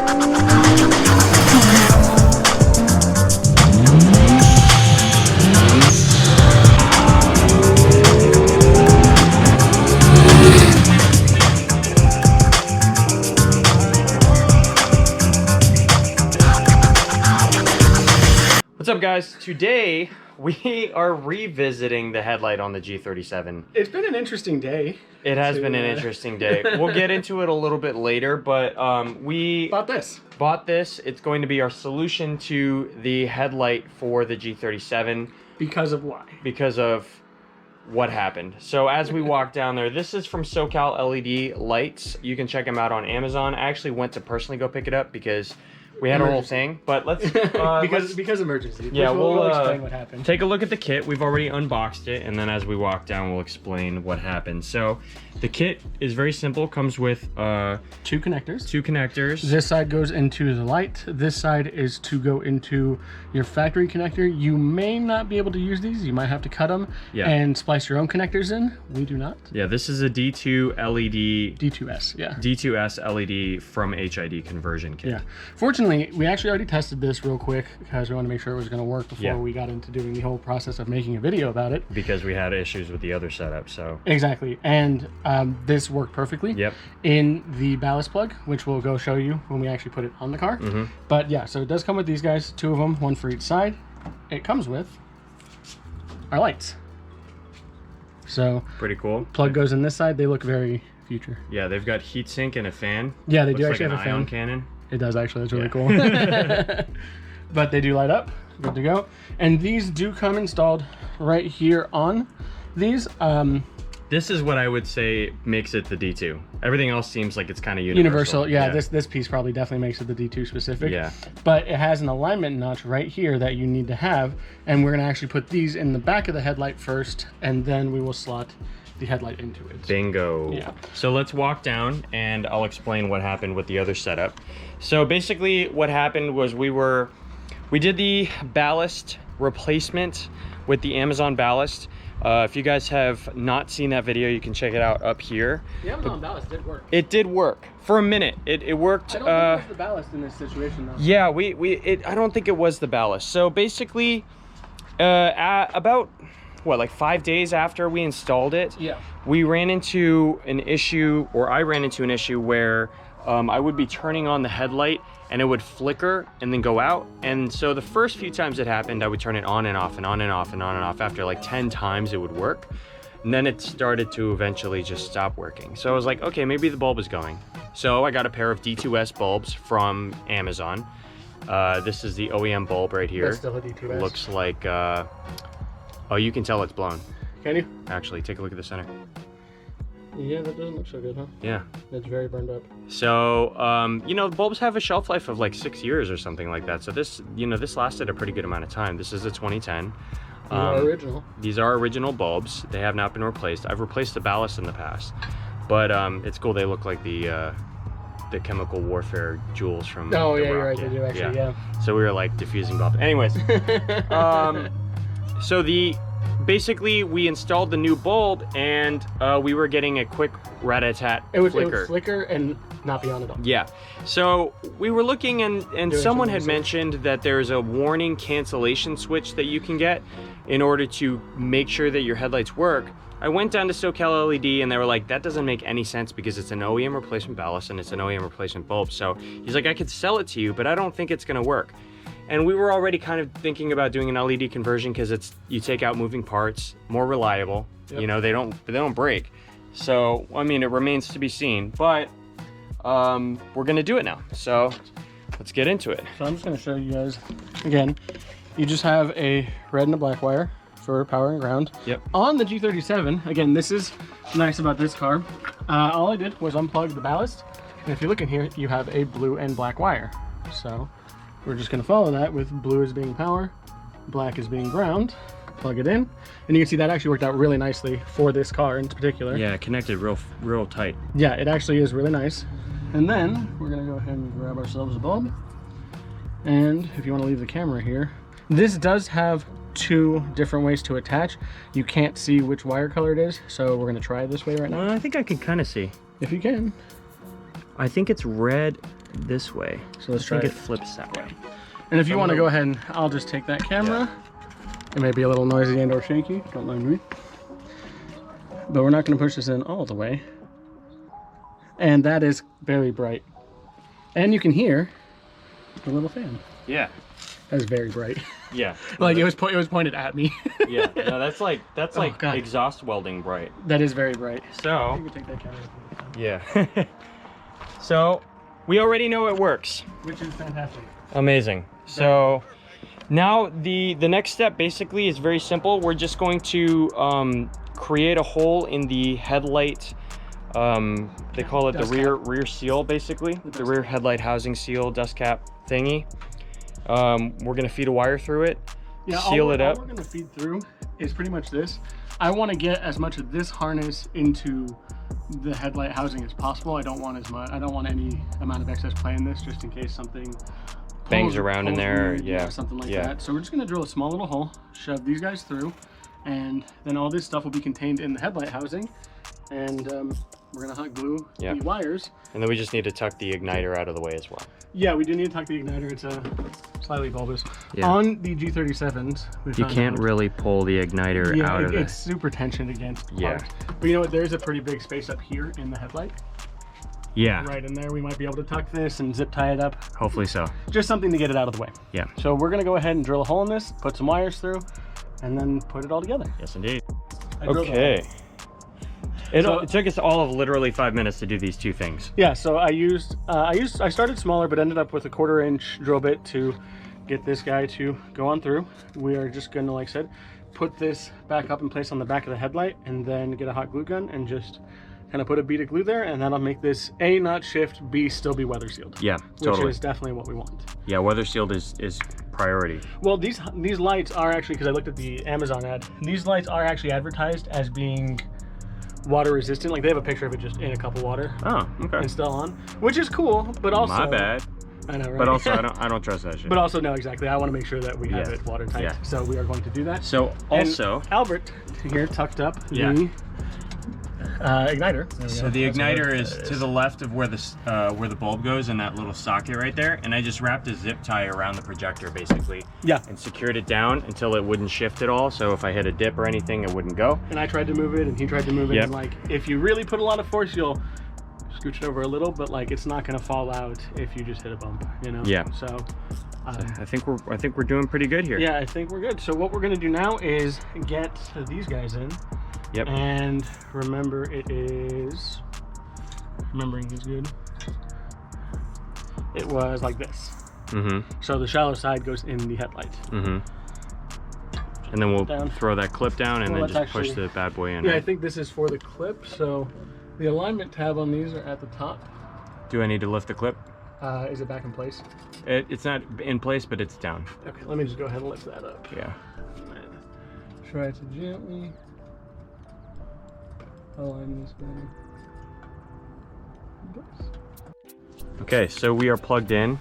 What's up, guys? Today we are revisiting the headlight on the G37. It's been an interesting day. It has been an interesting day. We'll get into it a little bit later, but we bought this. It's going to be our solution to the headlight for the G37. Because of why? Because of what happened. So as we walk down there, this is from SoCal LED Lights. You can check them out on Amazon. I actually went to personally go pick it up because we had a whole thing, but let's because emergency. Yeah, we'll explain what happened. Take a look at the kit. We've already unboxed it, and then as we walk down, we'll explain what happened. So the kit is very simple. Comes with two connectors. Two connectors. This side goes into the light. This side is to go into your factory connector. You may not be able to use these. You might have to cut them and splice your own connectors in. We do not. Yeah, this is a D2 LED. D2S, yeah. D2S LED from HID conversion kit. Yeah. Fortunately, we actually already tested this real quick because we wanted to make sure it was going to work before we got into doing the whole process of making a video about it. Because we had issues with the other setup, so. Exactly. And this worked perfectly. Yep. In the ballast plug, which we'll go show you when we actually put it on the car. Mm-hmm. But yeah, so it does come with these guys, two of them, one for each side. It comes with our lights. So pretty cool. Plug goes in this side. They look very future. Yeah, they've got heatsink and a fan. Yeah, they Looks do actually like have a an ion fan. cannon. It does actually. That's really cool. But they do light up. Good to go. And these do come installed right here on these. This is what I would say makes it the D2. Everything else seems like it's kind of universal. Yeah, this piece probably definitely makes it the D2 specific. Yeah. But it has an alignment notch right here that you need to have. And we're going to actually put these in the back of the headlight first, and then we will slot the headlight into it. Bingo. Yeah. So let's walk down and I'll explain what happened with the other setup. So basically what happened was we did the ballast replacement with the Amazon ballast. If you guys have not seen that video, you can check it out up here. The Amazon ballast did work. It did work for a minute. It worked. I don't think it was the ballast in this situation though. Yeah, I don't think it was the ballast. So basically, about what, like 5 days after we installed it, we ran into an issue, or I ran into an issue where I would be turning on the headlight and it would flicker and then go out. And so the first few times it happened, I would turn it on and off and on and off and on and off. After like 10 times it would work. And then it started to eventually just stop working. So I was like, okay, maybe the bulb is going. So I got a pair of D2S bulbs from Amazon. This is the OEM bulb right here. That's still a D2S. Looks like, oh, you can tell it's blown. Can you? Actually, take a look at the center. Yeah, that doesn't look so good, huh? Yeah. It's very burned up. So, you know, bulbs have a shelf life of like 6 years or something like that. So this, you know, this lasted a pretty good amount of time. This is a 2010. These are original. These are original bulbs. They have not been replaced. I've replaced the ballast in the past, but it's cool. They look like the chemical warfare jewels from Oh, yeah, Rock. you're right. They do actually, yeah. So we were like diffusing bulbs. Anyways, so basically we installed the new bulb and we were getting a quick rat-a-tat flicker. It would flicker and not be on at all. Yeah. So we were looking and someone had mentioned that there's a warning cancellation switch that you can get in order to make sure that your headlights work. I went down to SoCal LED and they were like, that doesn't make any sense because it's an OEM replacement ballast and it's an OEM replacement bulb. So he's like, I could sell it to you, but I don't think it's gonna work. And we were already kind of thinking about doing an LED conversion because you take out moving parts, more reliable. Yep. You know, they don't break. So I mean, it remains to be seen, but we're gonna do it now. So let's get into it. So I'm just gonna show you guys again. You just have a red and a black wire for power and ground. Yep. On the G37, again, this is nice about this car. All I did was unplug the ballast, and if you look in here, you have a blue and black wire. So we're just gonna follow that with blue as being power, black as being ground. Plug it in, and you can see that actually worked out really nicely for this car in particular. Yeah, connected real tight. Yeah, it actually is really nice. And then we're gonna go ahead and grab ourselves a bulb. And if you want to leave the camera here, this does have two different ways to attach. You can't see which wire color it is, so we're gonna try this way right now. Well, I think I can kind of see. If you can. I think it's red. this way. So let's I try think it. it flips that way. And if you want to go ahead, I'll just take that camera. It may be a little noisy and or shaky, don't mind me. But we're not going to push this in all the way. And that is very bright. And you can hear the little fan. Yeah. That's very bright. Yeah. Like it was pointed at me. Yeah. No, that's like God. exhaust welding bright. That is very bright. So. You can take that camera. Yeah. So we already know it works. Which is fantastic. Amazing. So now the next step basically is very simple. We're just going to create a hole in the headlight. They call it the rear seal, basically. The rear headlight housing seal, dust cap thingy. We're gonna feed a wire through it, seal it up. All we're gonna feed through is pretty much this. I want to get as much of this harness into the headlight housing as possible. I don't want as much. I don't want any amount of excess play in this, just in case something Bangs around in there, yeah. Something like that. So we're just gonna drill a small little hole, shove these guys through, and then all this stuff will be contained in the headlight housing, and we're gonna hot glue the wires. And then we just need to tuck the igniter out of the way as well. Yeah, we do need to tuck the igniter. It's slightly bulbous. Yeah. On the G37s, You can't really pull the igniter out of it. It's super tensioned against Yeah. parts. But you know what? There's a pretty big space up here in the headlight. Yeah. Right in there, we might be able to tuck this and zip tie it up. Hopefully so. Just something to get it out of the way. Yeah. So we're gonna go ahead and drill a hole in this, put some wires through, and then put it all together. Yes, indeed. Okay. It took us all of literally 5 minutes to do these two things. Yeah, so I started smaller, but ended up with a 1/4-inch drill bit to get this guy to go on through. We are just gonna, like I said, put this back up in place on the back of the headlight, and then get a hot glue gun and just kind of put a bead of glue there, and that'll make this A, not shift, B, still be weather sealed. Yeah, Which is definitely what we want. Yeah, weather sealed is priority. Well, these lights are actually, because I looked at the Amazon ad, these lights are actually advertised as being water resistant. Like they have a picture of it just in a cup of water. Oh, okay. And still on, which is cool, but also My bad. I know, right? But also, I don't trust that shit. But also, no, exactly. I want to make sure that we have it watertight. Yeah. So we are going to do that. So also, and Albert here tucked up the igniter. So the igniter is to the left of where the bulb goes in that little socket right there, and I just wrapped a zip tie around the projector basically. Yeah. And secured it down until it wouldn't shift at all. So if I hit a dip or anything, it wouldn't go. And I tried to move it, and he tried to move it. Yep. And like, if you really put a lot of force, you'll scooch it over a little, but like, it's not gonna fall out if you just hit a bump, you know. Yeah. So. I think we're doing pretty good here. Yeah, I think we're good. So what we're gonna do now is get these guys in. Yep. And remember, remembering is good. It was like this. Mm-hmm. So the shallow side goes in the headlight. Mm-hmm. And then we'll Down. throw that clip down and then just push the bad boy in. Yeah, I Right? think this is for the clip. So the alignment tab on these are at the top. Do I need to lift the clip? Is it back in place? It's not in place, but it's down. Okay, let me just go ahead and lift that up. Yeah. Try to gently align this down. Okay, so we are plugged in.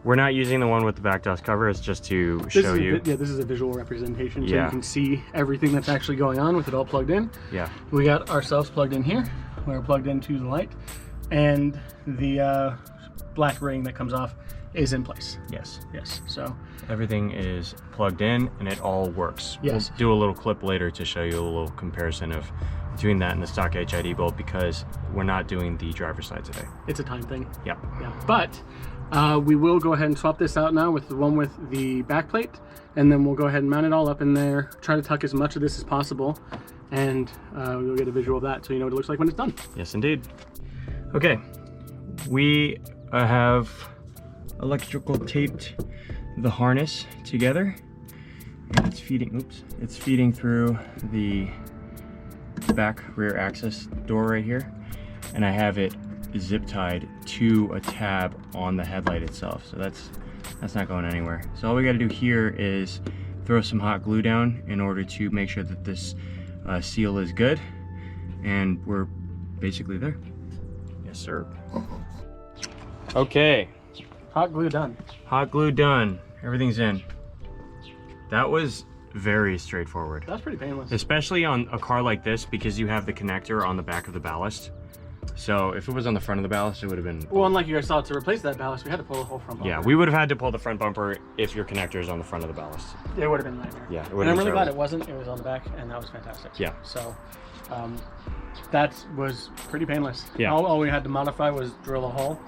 We're not using the one with the back dust cover. It's just to show you. Yeah, this is a visual representation, so Yeah. you can see everything that's actually going on with it all plugged in. Yeah. We got ourselves plugged in here. We're plugged into the light, and the black ring that comes off is in place. Yes. Yes. So Everything is plugged in and it all works. Yes. We'll do a little clip later to show you a little comparison of between that and the stock HID bulb because we're not doing the driver's side today. it's a time thing. Yep. Yeah. But we will go ahead and swap this out now with the one with the back plate, and then we'll go ahead and mount it all up in there. Try to tuck as much of this as possible, and we'll get a visual of that so you know what it looks like when it's done. Yes, indeed. Okay, we have electrical taped the harness together, and it's feeding through the back rear access door right here, and I have it zip tied to a tab on the headlight itself, so that's not going anywhere. So all we got to do here is throw some hot glue down in order to make sure that this seal is good, and we're basically there. Yes, sir. Okay, Hot glue done. hot glue done. Everything's in. That was very straightforward. That's pretty painless. Especially on a car like this because you have the connector on the back of the ballast. So if it was on the front of the ballast, it would have been. Well, unlike you guys saw, to replace that ballast, we had to pull the whole front bumper. Yeah, we would have had to pull the front bumper if your connector is on the front of the ballast. It would have been a nightmare. Yeah, it would and have I'm been really glad terrible. it wasn't. It was on the back, and that was fantastic. Yeah. So, that was pretty painless. Yeah. All we had to modify was drill a hole,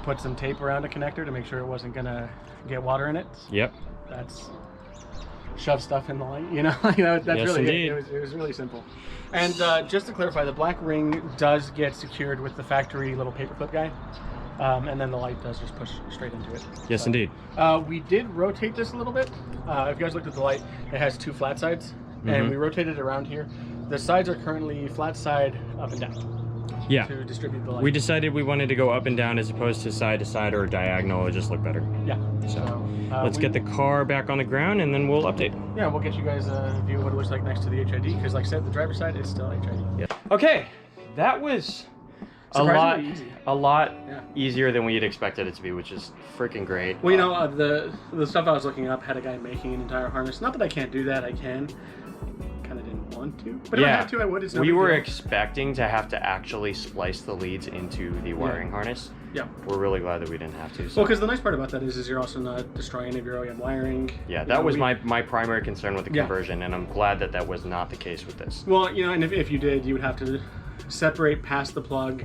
put some tape around a connector to make sure it wasn't gonna get water in it. Yep. That's shove stuff in the light, you know. That's Yes, really indeed. it was really simple. And just to clarify, the black ring does get secured with the factory little paperclip guy, and then the light does just push straight into it. Yes, So, indeed. we did rotate this a little bit. If you guys looked at the light, it has two flat sides, and we rotated it around here. The sides are currently flat side up and down Yeah. to distribute the light. We decided we wanted to go up and down as opposed to side or diagonal. It just looked better. Yeah. So let's get the car back on the ground and then we'll update. Yeah, we'll get you guys a view of what it looks like next to the HID, because like I said, the driver's side is still HID. Yeah. Okay, that was Surprisingly easy. a lot Yeah. easier than we had expected it to be, which is freaking great. Well, you know, the stuff I was looking up had a guy making an entire harness. Not that I can't do that, I can. Kind of didn't want to, but if I Yeah. had to, I would. It's no We big were deal. expecting to have to actually splice the leads into the wiring harness. Yeah. We're really glad that we didn't have to. So. Well, because the nice part about that is you're also not destroying any of your OEM wiring. Yeah, You that know, was we- my primary concern with the Yeah. conversion, and I'm glad that that was not the case with this. Well, you know, and if you did, you would have to separate past the plug,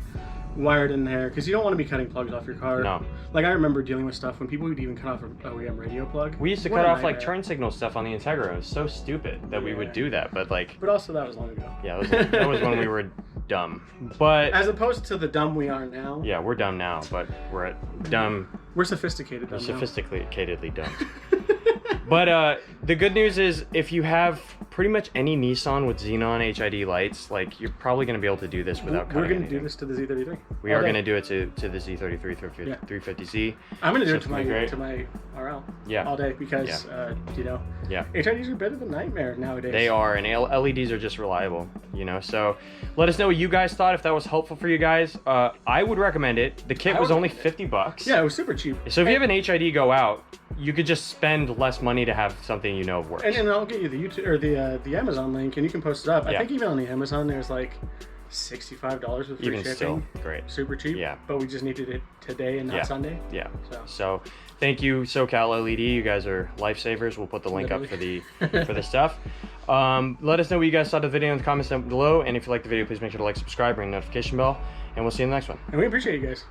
wire it in there, because you don't want to be cutting plugs off your car. No. Like, I remember dealing with stuff when people would even cut off an OEM radio plug. We used to What cut a off like nightmare. turn signal stuff on the Integra. It was so stupid that we would Yeah. do that, but like, But also, that was long ago. yeah, that was when we were dumb. But As opposed to the dumb we are now. yeah, we're dumb now, but we're dumb, We're sophisticated dumb now. sophisticatedly dumb. But the good news is, if you have pretty much any Nissan with Xenon HID lights, like you're probably going to be able to do this without cutting We're going to anything. do this to the Z33. We are going to do it to the Z33 350Z. I'm going to do it It's gonna be great. to my RL Yeah. all day because, you know, Yeah. HIDs are a bit of a nightmare nowadays. They are, and LEDs are just reliable, you know. So let us know what you guys thought, if that was helpful for you guys. I would recommend it. The kit I was would only recommend $50. Yeah, it was super cheap. So if you have an HID go out, you could just spend less money to have something you know works. And I'll get you the YouTube or the Amazon link, and you can post it up. I Yeah. think even on the Amazon, there's like $65 with free Even shipping. still, great. Super cheap. Yeah. But we just needed it today and not Yeah. Sunday. Yeah. So. So thank you, SoCal LED. You guys are lifesavers. We'll put the link up for the stuff. Let us know what you guys thought of the video in the comments down below. And if you liked the video, please make sure to like, subscribe, ring the notification bell, and we'll see you in the next one. And we appreciate you guys.